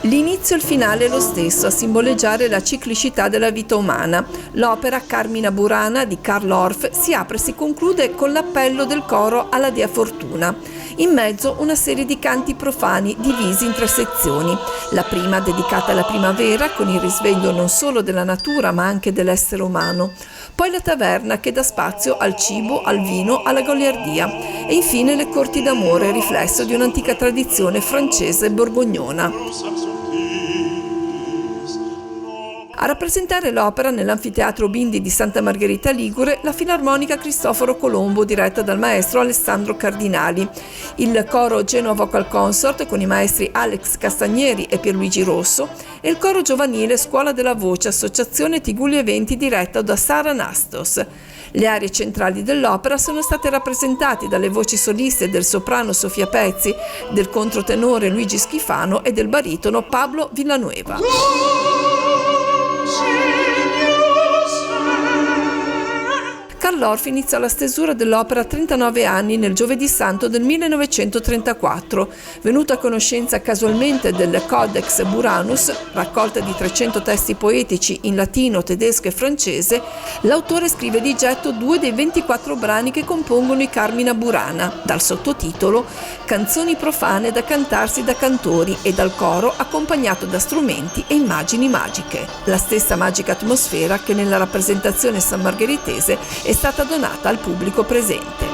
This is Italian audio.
L'inizio e il finale è lo stesso, a simboleggiare la ciclicità della vita umana. L'opera Carmina Burana di Carl Orff si apre e si conclude con l'appello del coro alla dea Fortuna. In mezzo una serie di canti profani divisi in 3 sezioni. La prima dedicata alla primavera, con il risveglio non solo della natura ma anche dell'essere umano. Poi la taverna, che dà spazio al cibo, al vino, alla goliardia. E infine le corti d'amore, riflesso di un'antica tradizione francese borgognona. A rappresentare l'opera nell'Anfiteatro Bindi di Santa Margherita Ligure la Filarmonica Cristoforo Colombo, diretta dal maestro Alessandro Cardinali, il coro Genoa Vocal Consort con i maestri Alex Castagneri e Pierluigi Rosso e il coro giovanile Scuola della Voce, associazione Tigulli Eventi, diretta da Sara Nastos. Le aree centrali dell'opera sono state rappresentate dalle voci soliste del soprano Sofia Pezzi, del controtenore Luigi Schifano e del baritono Pablo Villanueva. Carl Orff iniziò la stesura dell'opera a 39 anni nel Giovedì Santo del 1934. Venuto a conoscenza casualmente del Codex Buranus, raccolta di 300 testi poetici in latino, tedesco e francese, l'autore scrive di getto 2 dei 24 brani che compongono i Carmina Burana, dal sottotitolo Canzoni profane da cantarsi da cantori e dal coro accompagnato da strumenti e immagini magiche. La stessa magica atmosfera che nella rappresentazione sammargheritese è stata donata al pubblico presente.